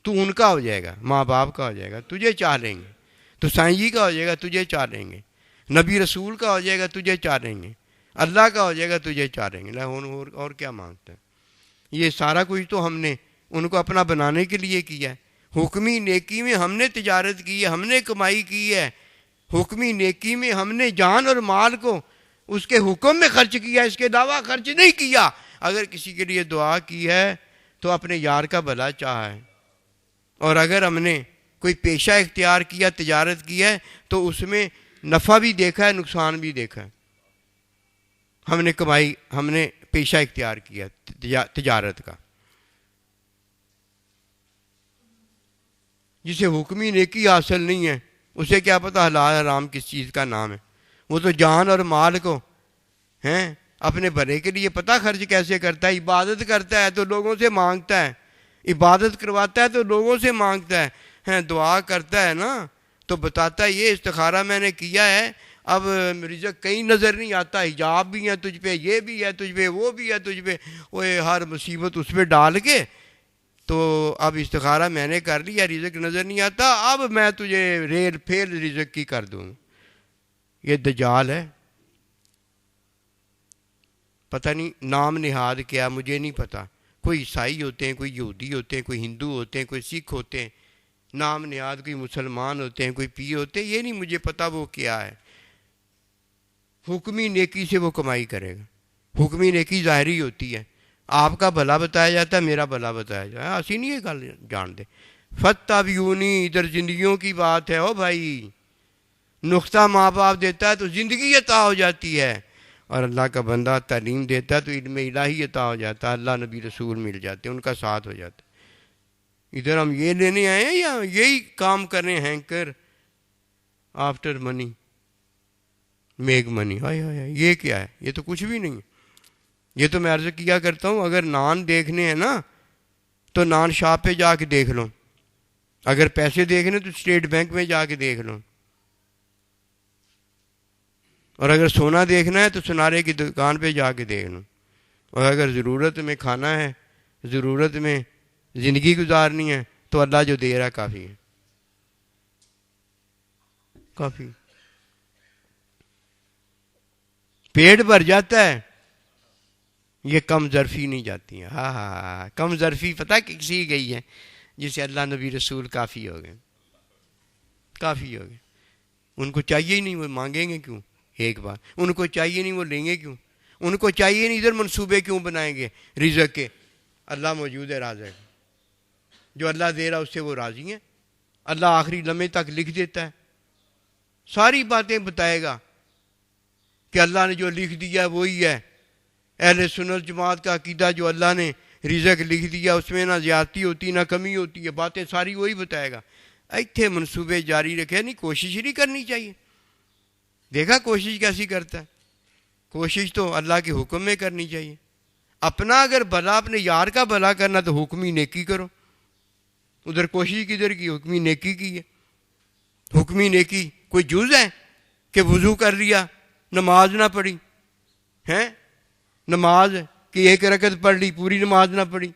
تو ان کا ہو جائے گا، ماں باپ کا ہو جائے گا، تجھے چاہ لیں گے. تو سائیں جی کا ہو جائے گا، تجھے چاہ لیں گے. نبی رسول کا ہو جائے گا، تجھے چاہ لیں گے. اللہ کا ہو جائے گا، تجھے چاہ لیں گے. اور کیا مانگتا ہے؟ یہ سارا کچھ تو ہم نے ان کو اپنا بنانے کے لیے کیا ہے. حکمی نیکی میں ہم نے تجارت کی ہے، ہم نے کمائی کی ہے. حکمی نیکی میں ہم نے جان اور مال کو اس کے حکم میں خرچ کیا، اس کے علاوہ خرچ نہیں کیا. اگر کسی کے لیے دعا کی ہے تو اپنے یار کا بھلا چاہا ہے، اور اگر ہم نے کوئی پیشہ اختیار کیا، تجارت کی ہے، تو اس میں نفع بھی دیکھا ہے، نقصان بھی دیکھا ہے. ہم نے کمائی، ہم نے پیشہ اختیار کیا تجارت کا. جسے حکمی نیکی حاصل نہیں ہے اسے کیا پتہ حلال حرام کس چیز کا نام ہے. وہ تو جان اور مال کو اپنے بھلے کے لیے پتہ خرچ کیسے کرتا ہے. عبادت کرتا ہے تو لوگوں سے مانگتا ہے، عبادت کرواتا ہے تو لوگوں سے مانگتا ہے. دعا کرتا ہے نا تو بتاتا ہے یہ استخارہ میں نے کیا ہے، اب رزق کہیں نظر نہیں آتا، حجاب بھی ہے تجھ پہ، یہ بھی ہے تجھ پہ، وہ بھی ہے تجھ پہ، وہ ہر مصیبت اس پہ ڈال کے تو اب استخارہ میں نے کر لیا، رزق نظر نہیں آتا، اب میں تجھے ریل پھیل رزق کی کر دوں. یہ دجال ہے. پتہ نہیں نام نہاد کیا، مجھے نہیں پتہ. کوئی عیسائی ہوتے ہیں، کوئی یہودی ہوتے ہیں، کوئی ہندو ہوتے ہیں، کوئی سکھ ہوتے ہیں، نام نہاد کوئی مسلمان ہوتے ہیں، کوئی پیر ہوتے ہیں، یہ نہیں مجھے پتہ وہ کیا ہے. حکمی نیکی سے وہ کمائی کرے گا. حکمی نیکی ظاہری ہوتی ہے، آپ کا بھلا بتایا جاتا ہے، میرا بھلا بتایا جاتا ہے. اسی نہیں یہ گل جان دے. فتبیونی، ادھر زندگیوں کی بات ہے. او بھائی، نقطہ ماں باپ دیتا ہے تو زندگی عطا ہو جاتی ہے، اور اللہ کا بندہ تعلیم دیتا ہے تو علم الہی عطا ہو جاتا ہے، اللہ نبی رسول مل جاتے ہیں، ان کا ساتھ ہو جاتا ہے. ادھر ہم یہ لینے آئے ہیں یا یہی کام کریں ہینکر آفٹر منی میک منی. ہائے ہائے یہ کیا ہے؟ یہ تو کچھ بھی نہیں ہے. یہ تو میں عرض کیا کرتا ہوں اگر نان دیکھنے ہیں نا تو نان شاپ پہ جا کے دیکھ لو، اگر پیسے دیکھنے تو اسٹیٹ بینک میں جا کے دیکھ لو، اور اگر سونا دیکھنا ہے تو سنارے کی دکان پہ جا کے دیکھ لو، اور اگر ضرورت میں کھانا ہے، ضرورت میں زندگی گزارنی ہے تو اللہ جو دے رہا ہے کافی ہے، کافی. پیٹ بھر جاتا ہے، یہ کم ظرفی نہیں جاتی ہیں. ہاں ہاں ہاں کم ظرفی پتہ کسی گئی ہے جسے اللہ نبی رسول کافی ہو گئے، کافی ہو گئے. ان کو چاہیے ہی نہیں، وہ مانگیں گے کیوں ایک بار؟ ان کو چاہیے نہیں، وہ لیں گے کیوں؟ ان کو چاہیے نہیں، ادھر منصوبے کیوں بنائیں گے رزق کے؟ اللہ موجود ہے رازق، جو اللہ دے رہا اس سے وہ راضی ہیں. اللہ آخری لمحے تک لکھ دیتا ہے، ساری باتیں بتائے گا کہ اللہ نے جو لکھ دیا وہی ہے. اہل سنت جماعت کا عقیدہ جو اللہ نے رزق لکھ دیا اس میں نہ زیادتی ہوتی نہ کمی ہوتی ہے، باتیں ساری وہی بتائے گا. ایتھے منصوبے جاری رکھے، نہیں کوشش نہیں کرنی چاہیے. دیکھا کوشش کیسی کرتا ہے؟ کوشش تو اللہ کے حکم میں کرنی چاہیے. اپنا اگر بھلا اپنے یار کا بھلا کرنا تو حکمی نیکی کرو. ادھر کوشش کدھر کی؟ حکمی نیکی کی ہے. حکمی نیکی کوئی جز ہے کہ وضو کر لیا نماز نہ پڑھی ہیں؟ نماز کی ایک رکعت پڑھ لی پوری نماز نہ پڑھی.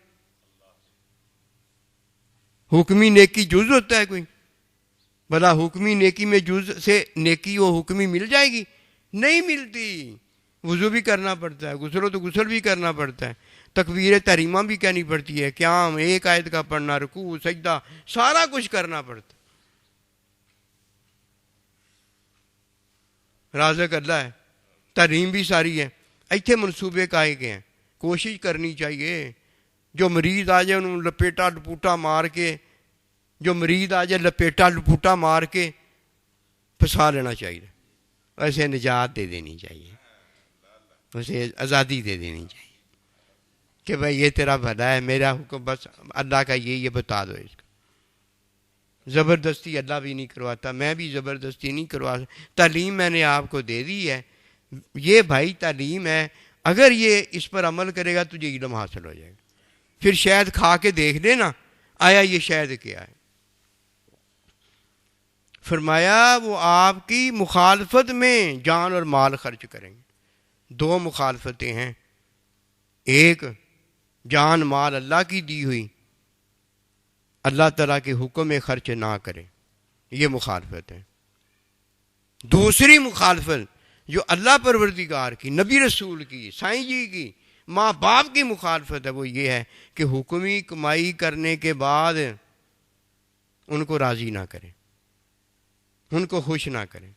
حکمی نیکی جز ہوتا ہے کوئی؟ بھلا حکمی نیکی میں جز سے نیکی وہ حکمی مل جائے گی؟ نہیں ملتی. وضو بھی کرنا پڑتا ہے، غسل ہو تو غسل بھی کرنا پڑتا ہے، تکبیر تحریمہ بھی کہنی پڑتی ہے، قیام ایک آیت کا پڑھنا، رکوع سجدہ سارا کچھ کرنا پڑتا ہے. رازق اللہ ہے، تحریم بھی ساری ہے. ایتھے منصوبے کائے گئے ہیں. کوشش کرنی چاہیے. جو مریض آ جائے انہوں لپیٹا لپوٹا مار کے، جو مریض آ جائے لپیٹا لپوٹا مار کے پھنسا لینا چاہیے. اسے نجات دے دینی چاہیے، اسے آزادی دے دینی چاہیے کہ بھائی یہ تیرا بھلا ہے، میرا حکم بس اللہ کا یہ بتا دو اس کو. زبردستی اللہ بھی نہیں کرواتا، میں بھی زبردستی نہیں کروا سکتا. تعلیم میں نے آپ کو دے دی ہے، یہ بھائی تعلیم ہے، اگر یہ اس پر عمل کرے گا تجھے علم حاصل ہو جائے گا. پھر شاید کھا کے دیکھ لینا آیا یہ شاید کیا ہے. فرمایا وہ آپ کی مخالفت میں جان اور مال خرچ کریں گے. دو مخالفتیں ہیں، ایک جان مال اللہ کی دی ہوئی، اللہ تعالیٰ کے حکم میں خرچ نہ کریں، یہ مخالفت ہے. دوسری مخالفت جو اللہ پروردگار کی، نبی رسول کی، سائیں جی کی، ماں باپ کی مخالفت ہے، وہ یہ ہے کہ حکمی کمائی کرنے کے بعد ان کو راضی نہ کریں، ان کو خوش نہ کریں.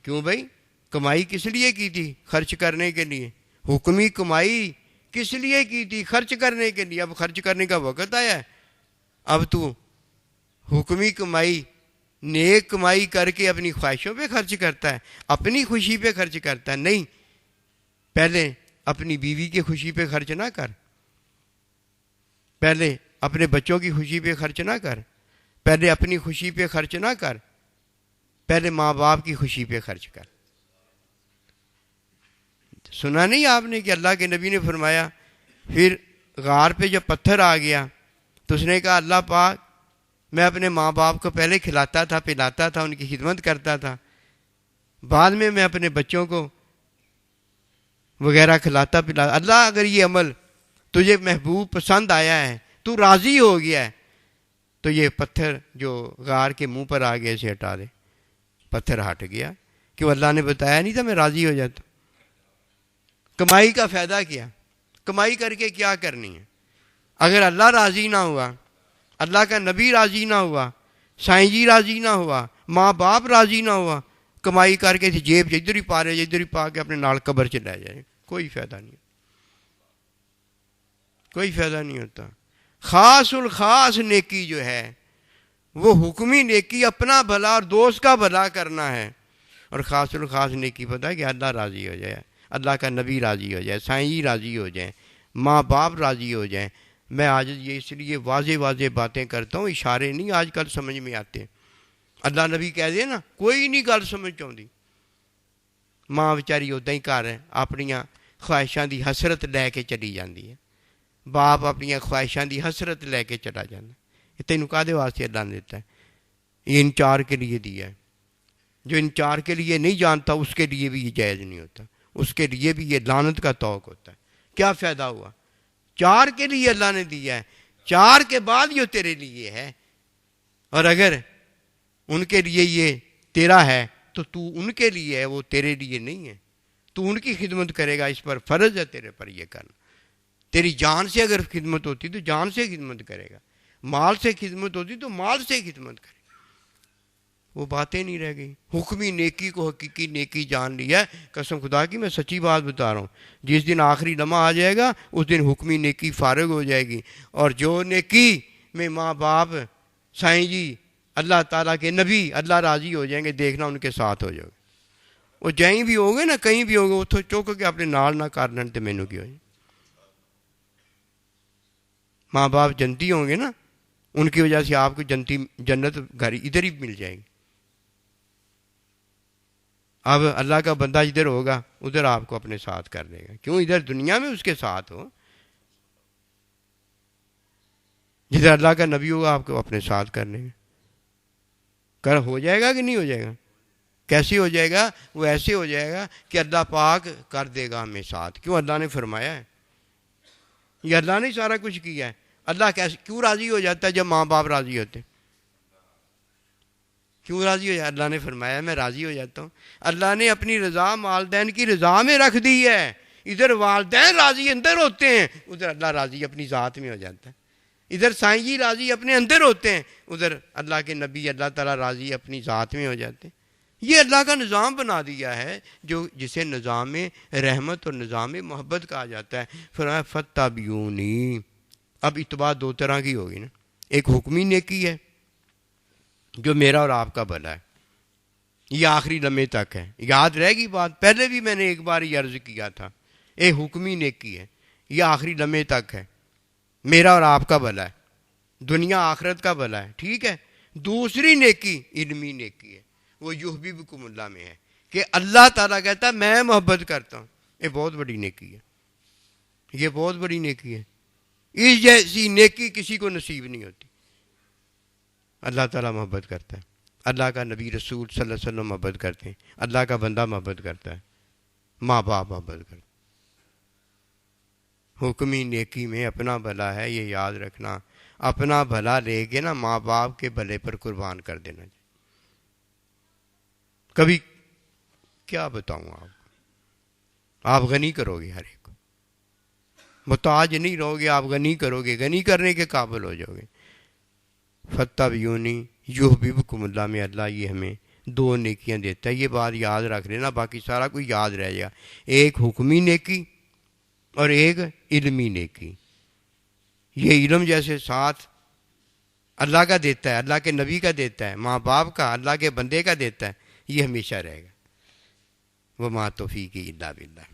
کیوں بھائی؟ کمائی کس لیے کی تھی؟ خرچ کرنے کے لیے. حکمی کمائی کس لیے کی تھی؟ خرچ کرنے کے لیے. اب خرچ کرنے کا وقت آیا ہے، اب تو حکمی کمائی نیک کمائی کر کے اپنی خواہشوں پہ خرچ کرتا ہے، اپنی خوشی پہ خرچ کرتا ہے. نہیں، پہلے اپنی بیوی کی خوشی پہ خرچ نہ کر، پہلے اپنے بچوں کی خوشی پہ خرچ نہ کر، پہلے اپنی خوشی پہ خرچ نہ کر، پہلے ماں باپ کی خوشی پہ خرچ کر. سنا نہیں آپ نے کہ اللہ کے نبی نے فرمایا پھر غار پہ جب پتھر آ گیا تو اس نے کہا اللہ پاک میں اپنے ماں باپ کو پہلے کھلاتا تھا پلاتا تھا، ان کی خدمت کرتا تھا، بعد میں اپنے بچوں کو وغیرہ کھلاتا پلاتا. اللہ اگر یہ عمل تجھے محبوب پسند آیا ہے، تو راضی ہو گیا ہے، تو یہ پتھر جو غار کے منہ پر آ گیا اسے ہٹا دے. پتھر ہٹ گیا، کیوں اللہ نے بتایا نہیں تھا میں راضی ہو جاتا. کمائی کا فائدہ کیا؟ کمائی کر کے کیا کرنی ہے؟ اگر اللہ راضی نہ ہوا، اللہ کا نبی راضی نہ ہوا، سائیں جی راضی نہ ہوا، ماں باپ راضی نہ ہوا، کمائی کر کے جیب ادھر ہی پا رہے ادھر ہی پا کے اپنے نال قبر چ لے جائے، کوئی فائدہ نہیں، کوئی فائدہ نہیں ہوتا. خاص الخاص نیکی جو ہے وہ حکمی نیکی اپنا بھلا اور دوست کا بھلا کرنا ہے. اور خاص الخاص نیکی پتہ ہے کہ اللہ راضی ہو جائے، اللہ کا نبی راضی ہو جائے، سائیں جی راضی ہو جائیں، ماں باپ راضی ہو جائیں. میں آج یہ اس لیے واضح واضح باتیں کرتا ہوں، اشارے نہیں آج کل سمجھ میں آتے. اللہ نبی کہہ دے نا کوئی نہیں گل سمجھ آتی. ماں بیچاری ادا ہی گھر اپنیاں خواہشاں دی حسرت لے کے چلی جاتی ہے. باپ اپنی خواہشاں دی حسرت لے کے چلا جاتا ہے. یہ تینوں کہدے واسطے اللہ نے دیتا ہے؟ یہ ان چار کے لیے دیا ہے. جو ان چار کے لیے نہیں جانتا اس کے لیے بھی یہ جائز نہیں ہوتا, اس کے لیے بھی یہ لعنت کا توق ہوتا ہے. کیا فائدہ ہوا؟ چار کے لیے اللہ نے دیا ہے, چار کے بعد یہ تیرے لیے ہے. اور اگر ان کے لیے یہ تیرا ہے تو ان کے لیے ہے, وہ تیرے لیے نہیں ہے. تو ان کی خدمت کرے گا, اس پر فرض ہے تیرے پر یہ کرنا. تیری جان سے اگر خدمت ہوتی تو جان سے خدمت کرے گا, مال سے خدمت ہوتی تو مال سے خدمت کرے گا. وہ باتیں نہیں رہ گئی. حکمی نیکی کو حقیقی نیکی جان لیا ہے. قسم خدا کی میں سچی بات بتا رہا ہوں, جس دن آخری لمحہ آ جائے گا اس دن حکمی نیکی فارغ ہو جائے گی. اور جو نیکی میں ماں باپ, سائیں جی, اللہ تعالیٰ کے نبی, اللہ راضی ہو جائیں گے, دیکھنا ان کے ساتھ ہو جائے گا. وہ جہیں بھی ہوں گے نا, کہیں بھی ہوں گے, اتوں چک کے اپنے نال نہ کر لین تو مینوں کی ہو جائے. ماں باپ جنتی ہوں گے نا, ان کی وجہ سے آپ کو جنت گھر ادھر ہی مل جائے گی. اب اللہ کا بندہ جدھر ہوگا ادھر آپ کو اپنے ساتھ کر لے گا. کیوں؟ ادھر دنیا میں اس کے ساتھ ہو. جدھر اللہ کا نبی ہوگا آپ کو اپنے ساتھ کر لے گا. ہو جائے گا کہ نہیں ہو جائے گا؟ کیسے ہو جائے گا؟ وہ ایسے ہو جائے گا کہ اللہ پاک کر دے گا ہمیں ساتھ. کیوں؟ اللہ نے فرمایا ہے, یہ اللہ نے سارا کچھ کیا ہے. اللہ کیوں راضی ہو جاتا ہے جب ماں باپ راضی ہوتے؟ کیوں راضی ہو جاتا؟ اللہ نے فرمایا میں راضی ہو جاتا ہوں. اللہ نے اپنی رضا والدین کی رضا میں رکھ دی ہے. ادھر والدین راضی اندر ہوتے ہیں, ادھر اللہ راضی اپنی ذات میں ہو جاتا ہے. ادھر سائیں جی راضی اپنے اندر ہوتے ہیں, ادھر اللہ کے نبی اللہ تعالیٰ راضی اپنی ذات میں ہو جاتے ہیں. یہ اللہ کا نظام بنا دیا ہے, جسے نظام رحمت اور نظام محبت کہا جاتا ہے. فرمایا فاتبعونی. اب اتباع دو طرح کی ہوگی نا. ایک حکمی نیکی ہے جو میرا اور آپ کا بھلا ہے, یہ آخری لمحے تک ہے. یاد رہے گی بات, پہلے بھی میں نے ایک بار یہ عرض کیا تھا. ایک حکمی نیکی ہے, یہ آخری لمحے تک ہے, میرا اور آپ کا بھلا ہے, دنیا آخرت کا بھلا ہے. ٹھیک ہے. دوسری نیکی علمی نیکی ہے, وہ یحببکم اللہ میں ہے کہ اللہ تعالیٰ کہتا ہے میں محبت کرتا ہوں. یہ بہت بڑی نیکی ہے, یہ بہت بڑی نیکی ہے. اس جیسی نیکی کسی کو نصیب نہیں ہوتی. اللہ تعالیٰ محبت کرتا ہے, اللہ کا نبی رسول صلی اللہ علیہ وسلم محبت کرتے ہیں, اللہ کا بندہ محبت کرتا ہے, ماں باپ محبت کرتے ہیں. حکمی نیکی میں اپنا بھلا ہے, یہ یاد رکھنا. اپنا بھلا لے کے نا ماں باپ کے بھلے پر قربان کر دینا چاہیے. کبھی کیا بتاؤں آپ غنی کرو گے ہر ایک کو, محتاج نہیں رہو گے, آپ غنی کرو گے, غنی کرنے کے قابل ہو جاؤ گے. فاتبعونی یحببکم اللہ میں اللہ یہ ہمیں دو نیکیاں دیتا ہے. یہ بات یاد رکھ لینا, باقی سارا کوئی یاد رہ جائے گا. ایک حکمی نیکی اور ایک علمی نیکی. یہ علم جیسے ساتھ اللہ کا دیتا ہے, اللہ کے نبی کا دیتا ہے, ماں باپ کا, اللہ کے بندے کا دیتا ہے, یہ ہمیشہ رہے گا. وما توفیقی الا باللہ.